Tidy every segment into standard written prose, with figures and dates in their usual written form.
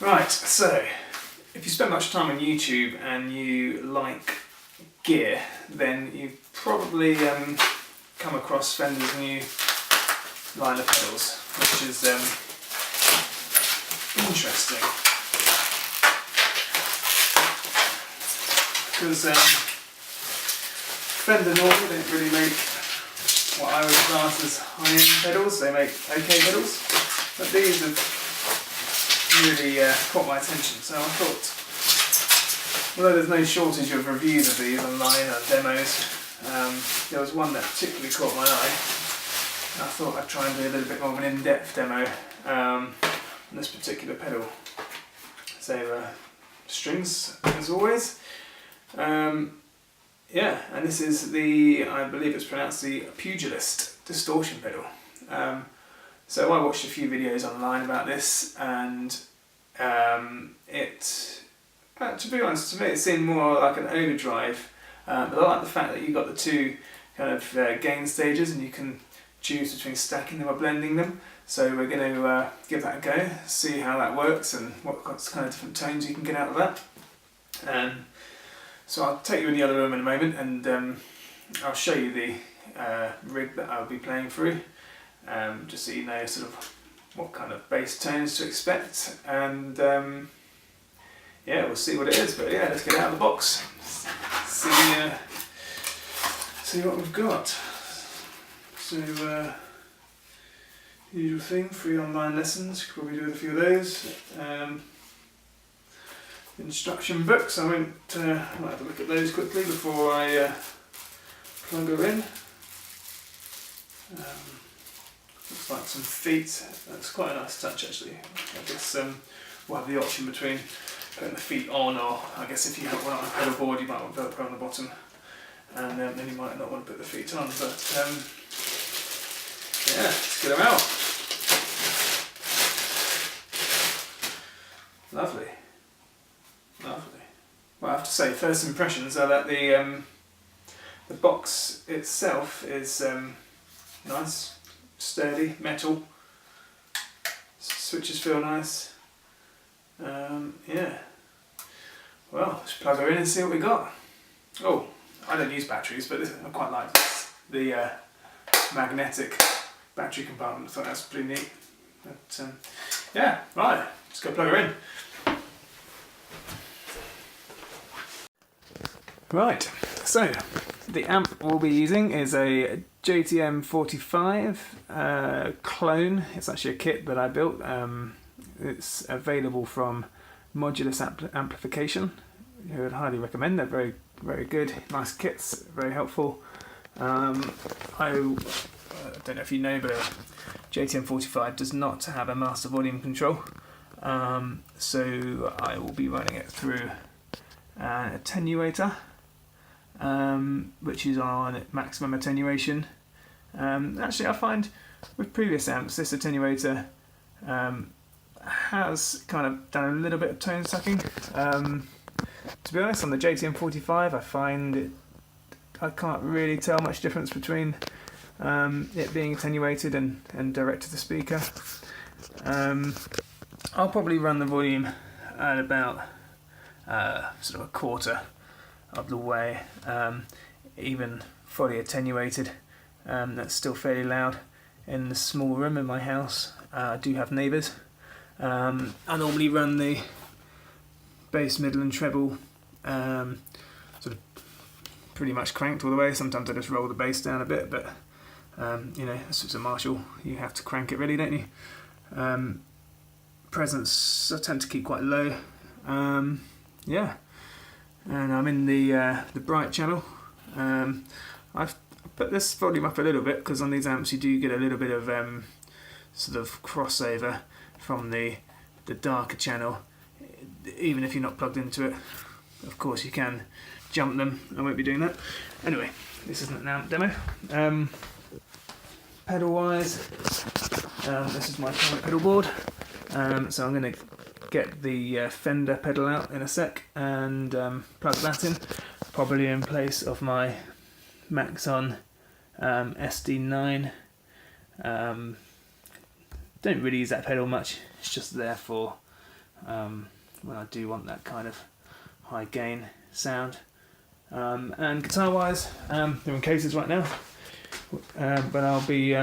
Right, so if you spend much time on YouTube and you like gear, then you've probably come across Fender's new line of pedals, which is interesting because Fender normally don't really make what I would class as high-end pedals. They make okay pedals, but these have really caught my attention. So I thought, although there's no shortage of reviews of these online or demos, there was one that particularly caught my eye. I thought I'd try and do a little bit more of an in-depth demo on this particular pedal. So strings, as always. Yeah, and this is the, I believe it's pronounced the Pugilist distortion pedal. So I watched a few videos online about this, and to be honest, to me it seemed more like an overdrive. But I like the fact that you've got the two kind of gain stages, and you can choose between stacking them or blending them. So we're going to give that a go, see how that works and what kind of different tones you can get out of that. So I'll take you in the other room in a moment, and I'll show you the rig that I'll be playing through, just so you know sort of what kind of bass tones to expect, and yeah, we'll see what it is. But yeah, let's get out of the box, see what we've got. So usual thing, free online lessons, could probably do a few of those. Instruction books, I might have a look at those quickly before I plug her in. Looks like some feet. That's quite a nice touch actually. I guess we'll have the option between putting the feet on, or I guess if you have one on a pedal board you might want to put on the bottom, and then you might not want to put the feet on, but yeah, let's get them out. Lovely. Lovely. Well, I have to say, first impressions are that the box itself is nice, sturdy, metal. Switches feel nice. Yeah. Well, let's plug her in and see what we got. Oh, I don't use batteries, but I quite like the magnetic battery compartment. I thought that's pretty neat. But yeah, right. Let's go plug her in. Right, so the amp we'll be using is a JTM45 Clone. It's actually a kit that I built. It's available from Modulus Amplification, who I'd highly recommend. They're very, very good, nice kits, very helpful. I don't know if you know, but JTM45 does not have a master volume control, so I will be running it through an attenuator, which is on maximum attenuation. Actually, I find with previous amps this attenuator has kind of done a little bit of tone sucking. To be honest, on the JTM45 I find I can't really tell much difference between it being attenuated and direct to the speaker. I'll probably run the volume at about sort of a quarter of the way, even fully attenuated. That's still fairly loud in the small room in my house. I do have neighbours. I normally run the bass, middle and treble sort of pretty much cranked all the way. Sometimes I just roll the bass down a bit, but you know, it's a Marshall, you have to crank it really, don't you? Presence I tend to keep quite low. Yeah, and I'm in the bright channel. I've put this volume up a little bit because on these amps you do get a little bit of sort of crossover from the darker channel, even if you're not plugged into it. Of course you can jump them, I won't be doing that. Anyway, this isn't an amp demo. Pedal wise, this is my current pedal board, so I'm going to get the Fender pedal out in a sec and plug that in, probably in place of my Maxon SD9. Don't really use that pedal much, it's just there for when I do want that kind of high gain sound. And guitar wise, they're in cases right now, but I'll be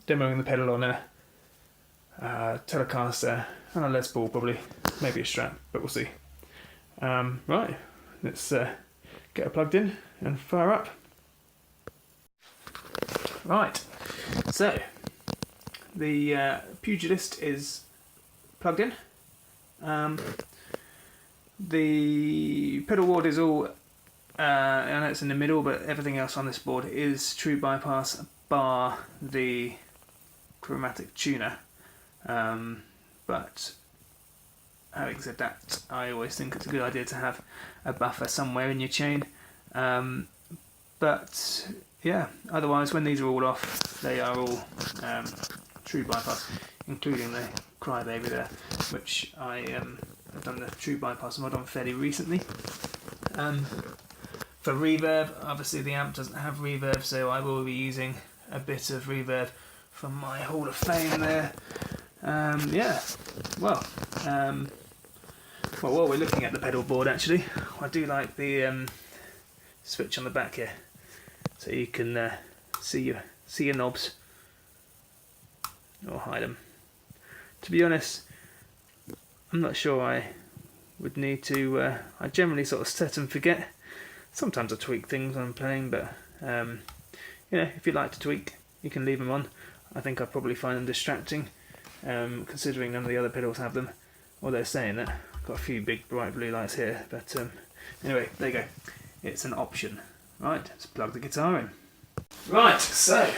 demoing the pedal on a Telecaster and a Les Paul, probably, maybe a Strat, but we'll see. Right, let's get it plugged in and fire up. Right, so the Pugilist is plugged in. The pedal board is all, I know it's in the middle, but everything else on this board is true bypass bar the chromatic tuner. But having said that, I always think it's a good idea to have a buffer somewhere in your chain. But yeah, otherwise when these are all off, they are all true bypass, including the Crybaby there, which I I've done the true bypass mod on fairly recently. For reverb, obviously the amp doesn't have reverb, so I will be using a bit of reverb from my Hall of Fame there. Yeah, well, while we're looking at the pedal board, actually, I do like the switch on the back here, so you can see your knobs or hide them. To be honest, I'm not sure I would need to. I generally sort of set and forget. Sometimes I tweak things when I'm playing, but you know, if you like to tweak, you can leave them on. I think I'd probably find them distracting, considering none of the other pedals have them. Although saying that, I've got a few big bright blue lights here, but anyway, there you go. It's an option. Right, let's plug the guitar in. Right, so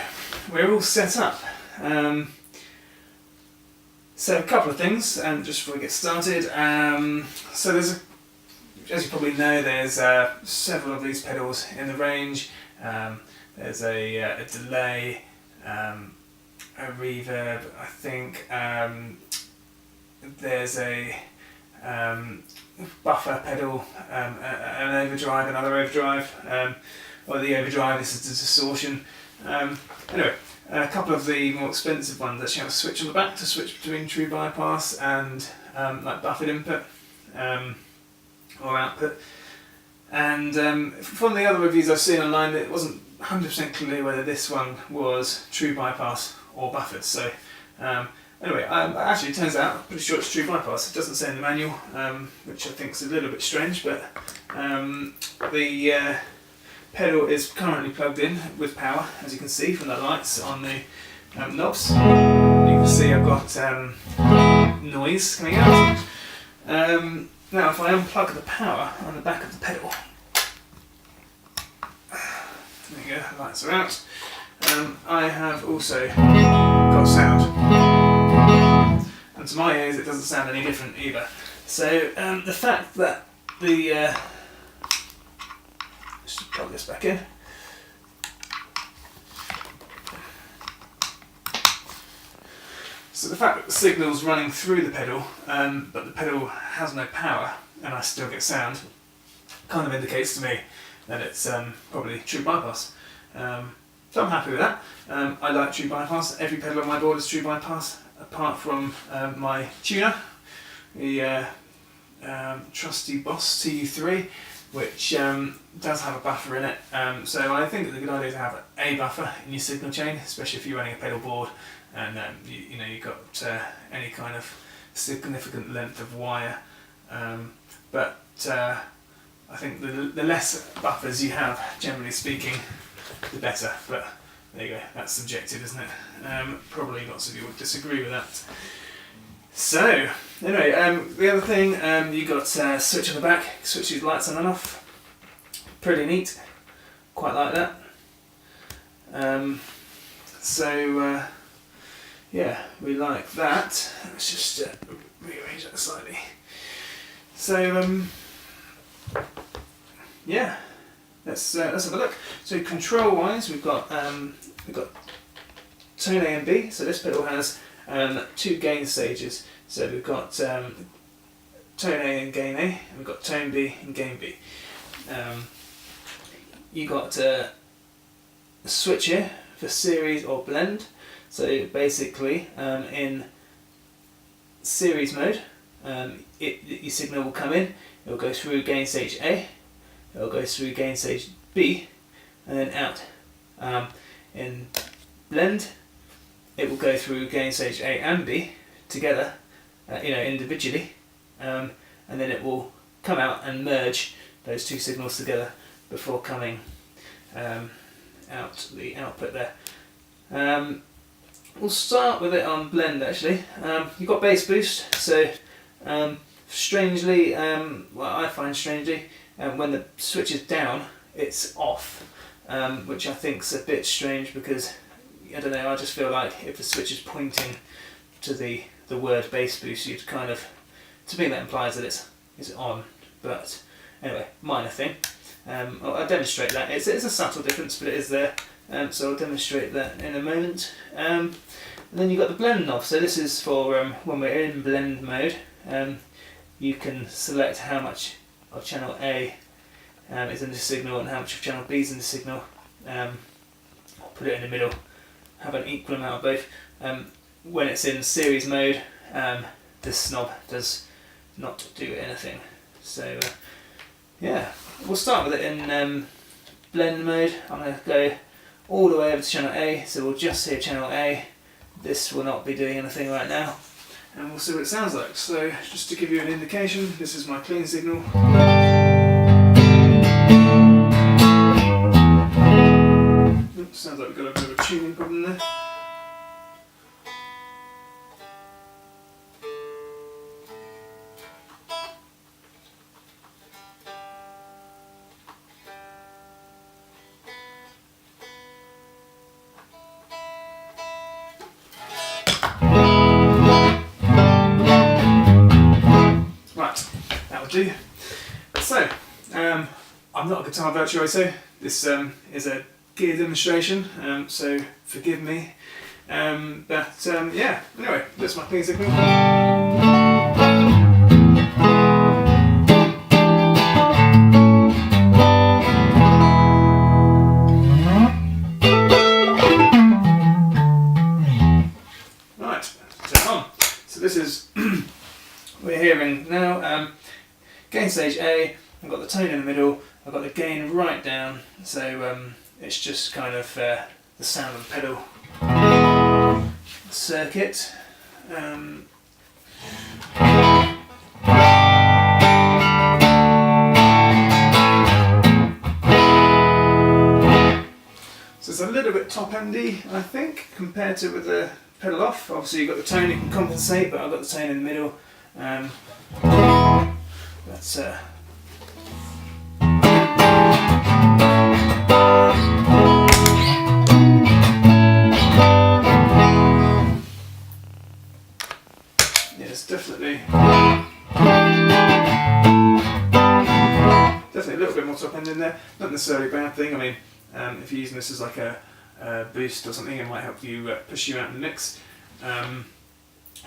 we're all set up. So a couple of things, just before we get started. So there's, as you probably know, there's several of these pedals in the range. There's a delay, a reverb, I think. There's a buffer pedal, an overdrive, another overdrive. Or the overdrive is the distortion. Anyway. A couple of the more expensive ones actually have a switch on the back to switch between true bypass and like buffered input or output. And from the other reviews I've seen online, it wasn't 100% clear whether this one was true bypass or buffered. So anyway, actually it turns out I'm pretty sure it's true bypass. It doesn't say in the manual, which I think is a little bit strange, but the pedal is currently plugged in with power, as you can see from the lights on the knobs. You can see I've got noise coming out. Now if I unplug the power on the back of the pedal, there you go, the lights are out. I have also got sound. And to my ears it doesn't sound any different either. So the fact that the let's just plug this back in. So the fact that the signal's running through the pedal, but the pedal has no power, and I still get sound, kind of indicates to me that it's probably true bypass. So I'm happy with that. I like true bypass. Every pedal on my board is true bypass, apart from my tuner, the trusty Boss TU3. Which does have a buffer in it, so I think it's a good idea to have a buffer in your signal chain, especially if you're running a pedal board and you know you've got any kind of significant length of wire. But I think the less buffers you have, generally speaking, the better. But there you go, that's subjective, isn't it? Probably lots of you would disagree with that. So, anyway, the other thing, you got a switch on the back, switch these lights on and off. Pretty neat, quite like that. So, yeah, we like that. Let's just rearrange that slightly. So, yeah, let's have a look. So, control-wise, we've got tone A and B. So this pedal has two gain stages. So we've got tone A and gain A, and we've got tone B and gain B. You got a switch here for series or blend. So basically, in series mode, your signal will come in, it will go through gain stage A, it will go through gain stage B, and then out. In blend, it will go through gain stage A and B together, individually, and then it will come out and merge those two signals together before coming out the output there. We'll start with it on blend actually. You've got bass boost, so strangely, I find strangely, when the switch is down, it's off, which I think's a bit strange because, I don't know, I just feel like if the switch is pointing to the word bass boost, you'd kind of, to me that implies that it's on, but anyway, minor thing. I'll demonstrate that. It's a subtle difference, but it is there, so I'll demonstrate that in a moment. And then you've got the blend knob, so this is for when we're in blend mode. You can select how much of channel A is in the signal and how much of channel B is in the signal. Put it in the middle, have an equal amount of both. When it's in series mode, this knob does not do anything. So yeah, we'll start with it in blend mode. I'm going to go all the way over to channel A, so we'll just hear channel A. This will not be doing anything right now, and we'll see what it sounds like. So just to give you an indication, this is my clean signal. Oops, sounds like we've got a bit of a tuning problem there. Do. So, I'm not a guitar virtuoso. This is a gear demonstration, so forgive me. Yeah, anyway, that's my clean signal. Right, turn it on. So this is, we're hearing now, gain stage A, I've got the tone in the middle, I've got the gain right down, so it's just kind of the sound of the pedal circuit. So it's a little bit top endy, I think, compared to with the pedal off. Obviously you've got the tone you can compensate, but I've got the tone in the middle. That's yeah, it's definitely a little bit more top end in there. Not necessarily a bad thing. I mean, if you're using this as like a boost or something, it might help you push you out in the mix,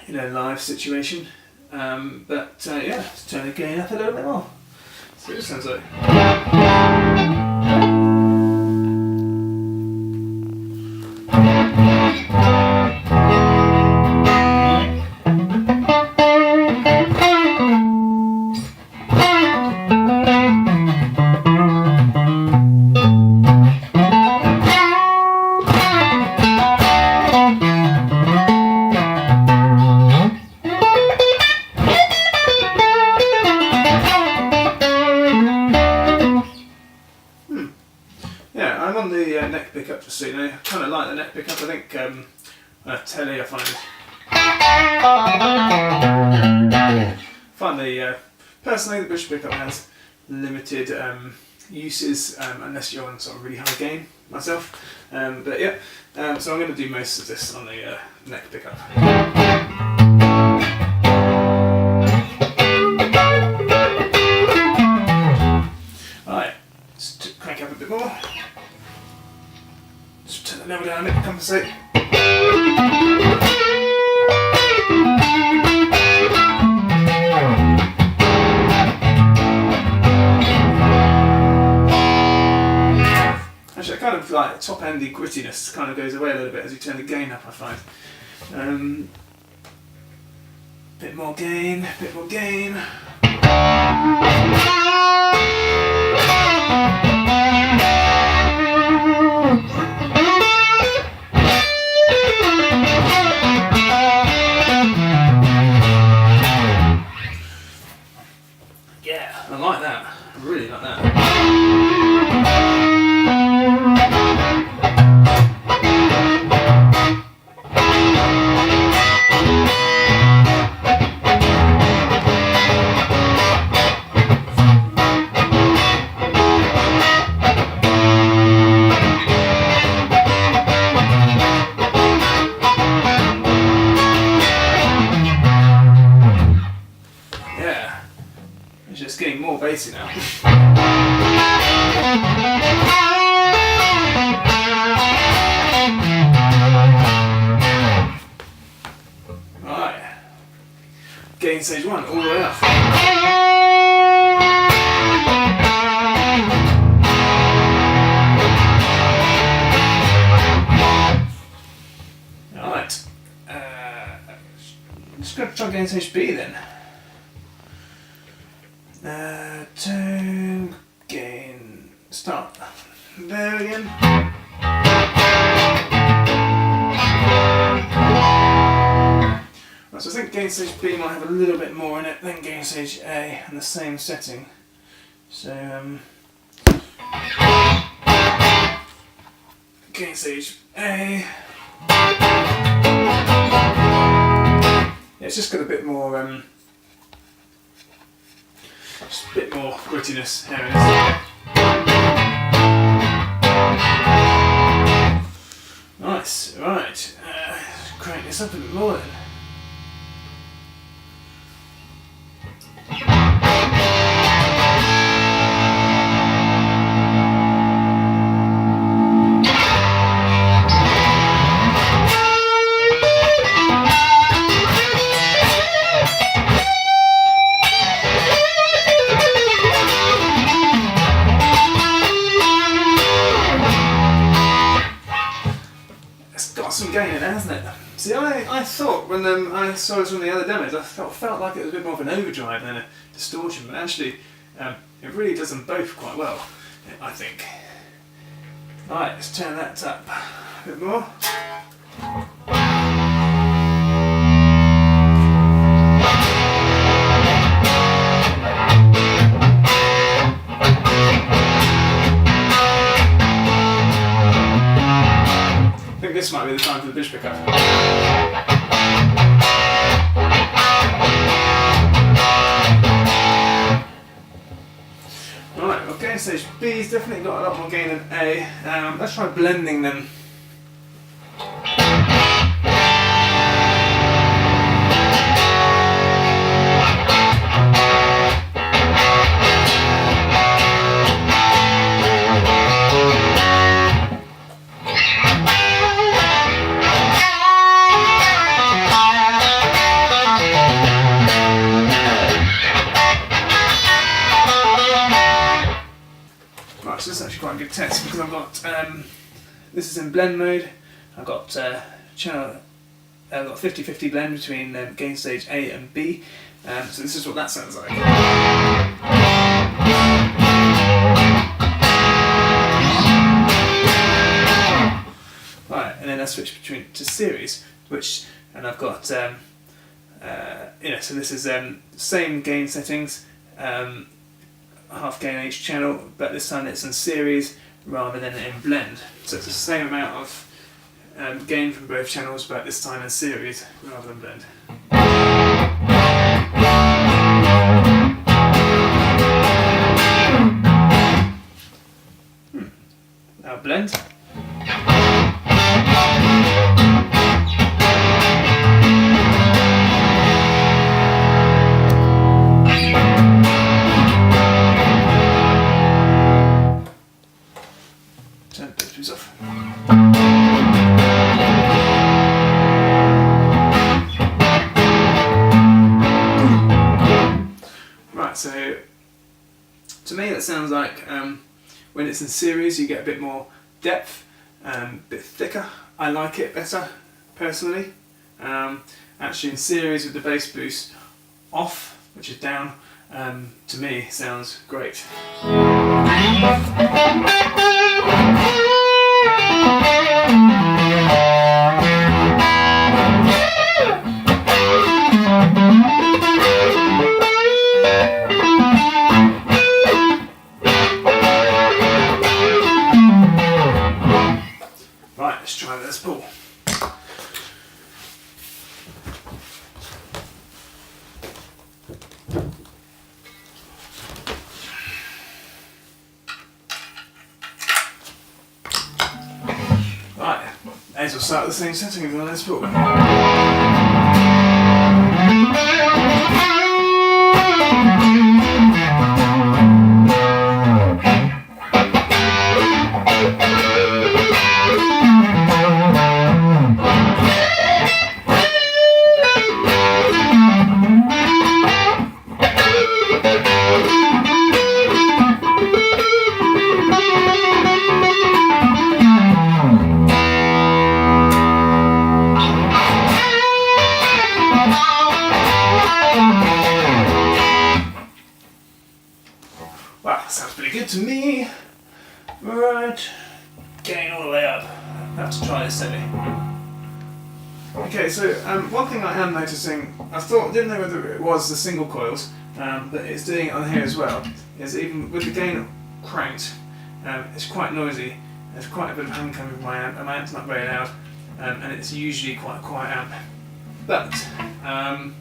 live situation. Yeah, let's turn the gain up a little bit more. See what it sounds like. I'm on the neck pickup, just so you know. I kind of like the neck pickup. I think Tele, I find personally the Bush pickup has limited uses unless you're on sort of really high gain myself. But yeah, so I'm going to do most of this on the neck pickup. Alright, just crank up a bit more. Just turn the level down a bit to compensate. Actually, kind of like top endy grittiness kind of goes away a little bit as you turn the gain up, I find. Bit more gain, bit more gain. Yeah, I like that. I really like that. Yeah, it's just getting more bassy now. Right, gain stage 1 all the way up. Alright, just going to try gain stage B then. Tone, gain, start. There again. Right, so I think gain stage B might have a little bit more in it than gain stage A in the same setting. So, gain stage A. Yeah, it's just got a bit more, just a bit more grittiness. There it is. Nice, right. Crank this up a bit more then. Some gain in it, hasn't it? See, I thought when I saw this on the other demos, I felt like it was a bit more of an overdrive than a distortion, but actually it really does them both quite well, I think. Alright, let's turn that up a bit more. I think this might be the time for the bridge pickup. Right, well, gain stage B's definitely got a lot more gain than A. Let's try blending them. So this is actually quite a good test because I've got this is in blend mode. I've got channel. I've got 50-50 blend between gain stage A and B. So this is what that sounds like. Right, and then I switch to series, and I've got so this is same gain settings. Half gain on each channel, but this time it's in series rather than in blend. So it's the same amount of gain from both channels, but this time in series rather than blend. Now blend. Turn the batteries off. Right, so to me that sounds like when it's in series you get a bit more depth, a bit thicker. I like it better personally. Actually in series with the bass boost off, which is down, to me sounds great. Right, let's try this pull. Right, as we'll start the same setting as on this pull. Wow, sounds pretty good to me. Right, gain all the way up. Have to try this Tele. Okay, so one thing I am noticing, didn't know whether it was the single coils, but it's doing it on here as well, is even with the gain cranked, it's quite noisy. There's quite a bit of hum coming from my amp, and my amp's not very loud, and it's usually quite a quiet amp. But I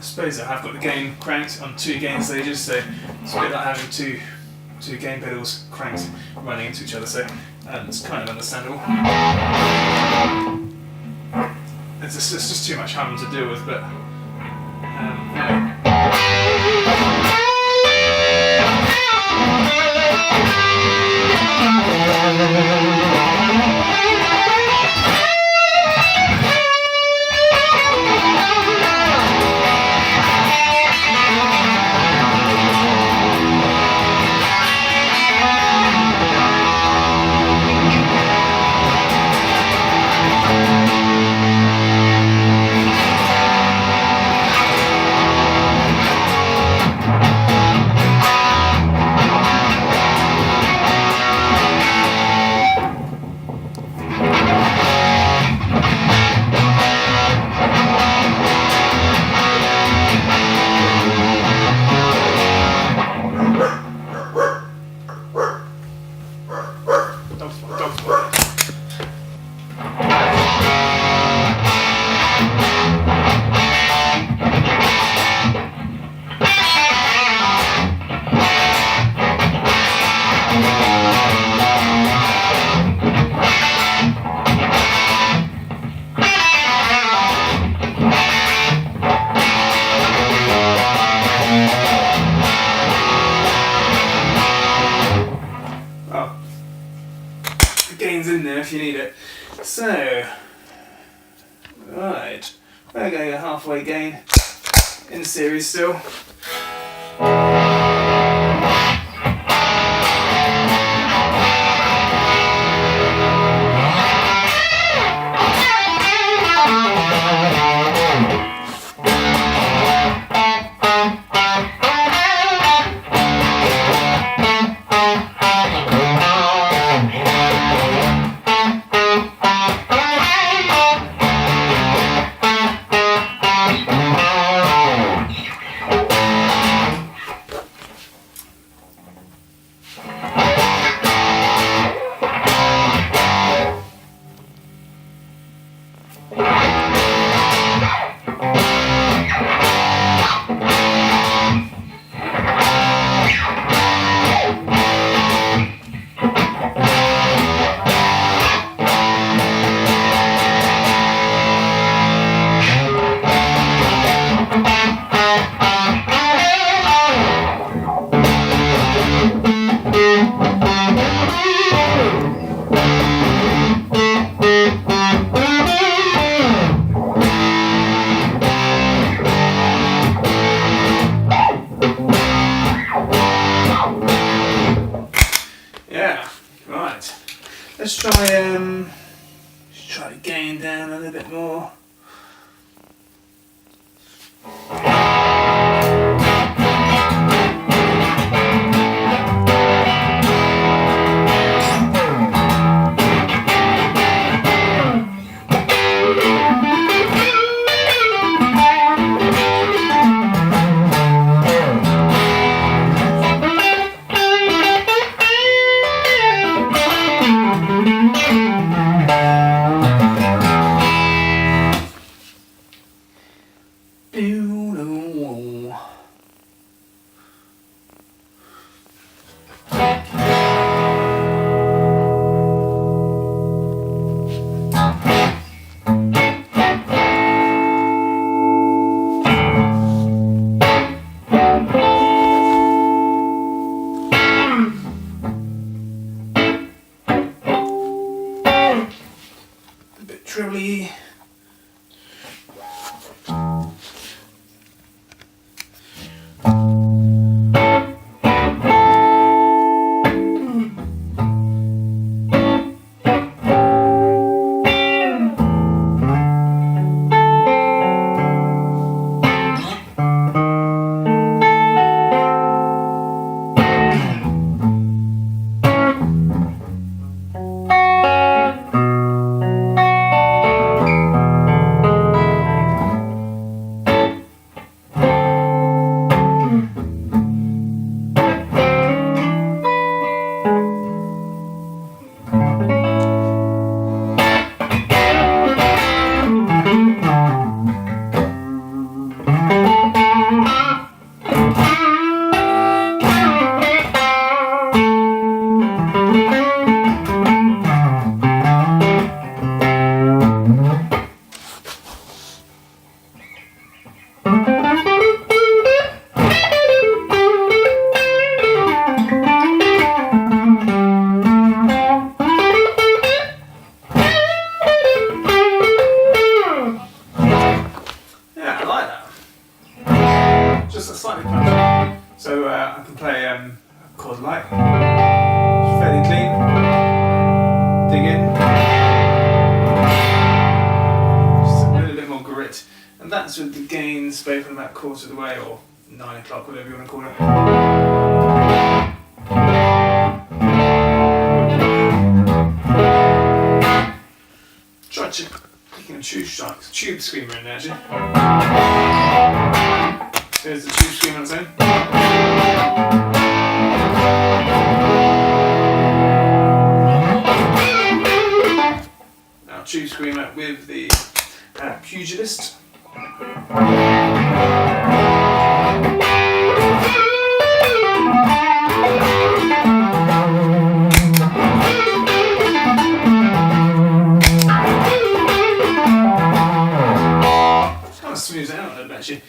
suppose I have got the gain cranked on 2 gain stages, so it's a bit like having two gain pedals cranked running into each other, so it's kind of understandable. It's just too much hum to deal with, but yeah. Gains in there if you need it. So, right, we're going a halfway gain in the series still. Let's try to gain down a little bit more. just a slightly punched. So I can play a chord light, fairly clean, dig in, just a little bit more grit, and that's with the gains both on about quarter of the way, or 9 o'clock, whatever you want to call it. Try clicking a tube screamer in there actually. There's the tube screamer on its own. Now tube screamer with the Pugilist. Smooths it out a little bit actually.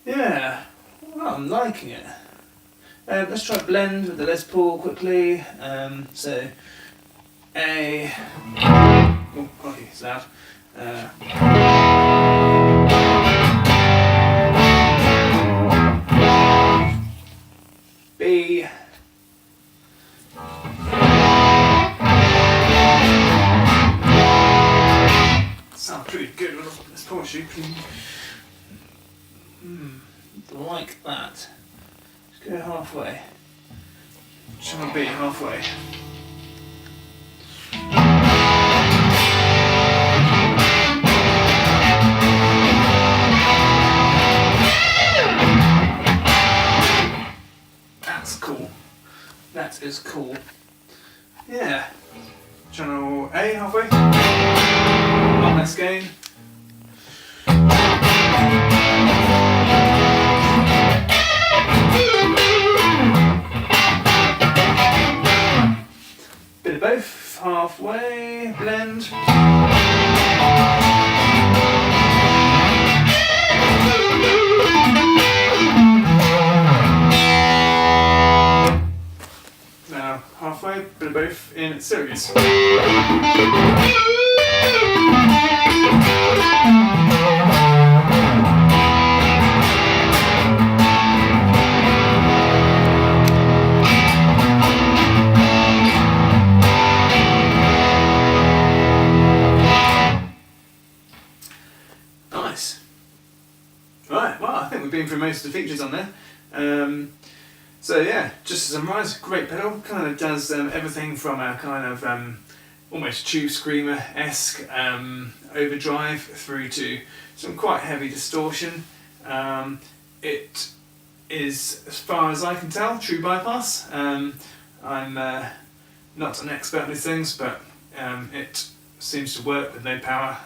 Yeah, well, I'm liking it. Let's try blend with the Les Paul quickly. So A. Oh, crikey, it's loud. B. Sounds pretty good with this poetry. Like that. Let's go halfway. Try B halfway. That is cool. Yeah. Channel A halfway. Not less gain. Bit of both. Halfway. Blend. Halfway, bit of both in series. Nice. Right, well, I think we've been through most of the features on there. So yeah, just to summarise, great pedal, kind of does everything from a kind of almost tube screamer-esque overdrive through to some quite heavy distortion. It is, as far as I can tell, true bypass. I'm not an expert on these things, but it seems to work with no power.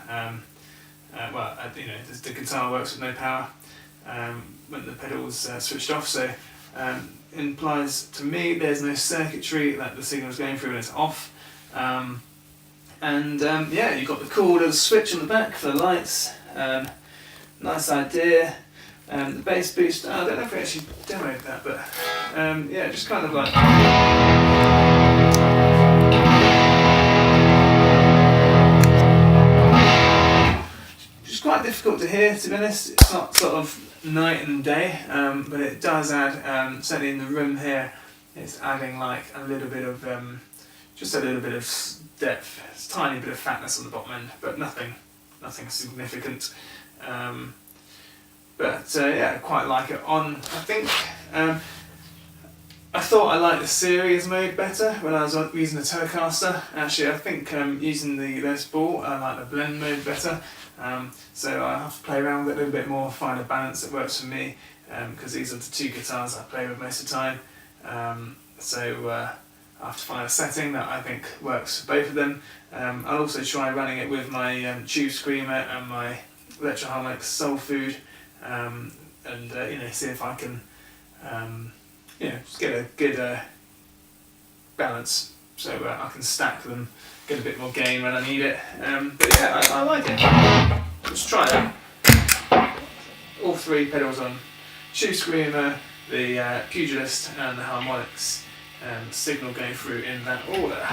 You know, the guitar works with no power when the pedal's switched off, so implies to me there's no circuitry that the signal is going through when it's off. Yeah, you've got the cool little switch on the back for the lights. Nice idea. The bass boost, I don't know if we actually demoed that, but yeah, just kind of like... It's quite difficult to hear, to be honest. It's not sort of night and day, but it does add, certainly in the room here, it's adding like a little bit of, just a little bit of depth. It's a tiny bit of fatness on the bottom end, but nothing significant. Yeah, I quite like it on, I think, I thought I liked the series mode better when I was using the Telecaster. Actually, I think using the Les Paul, I like the blend mode better. So I have to play around with it a little bit more, find a balance that works for me, because these are the two guitars I play with most of the time. I have to find a setting that I think works for both of them. I'll also try running it with my Tube Screamer and my Electroharmonic Soul Food, see if I can just get a good balance, so I can stack them, get a bit more gain when I need it. But yeah, I like it. Let's try that. All three pedals on. Tube Screamer, the Pugilist and the harmonics signal going through in that order.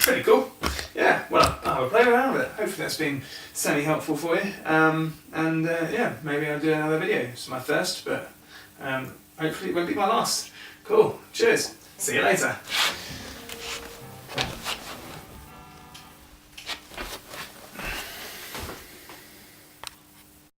Pretty cool. Yeah, well, I'll play around with it. Hopefully that's been semi-helpful for you. Yeah, maybe I'll do another video. It's my first, but hopefully it won't be my last. Cool. Cheers. See you later.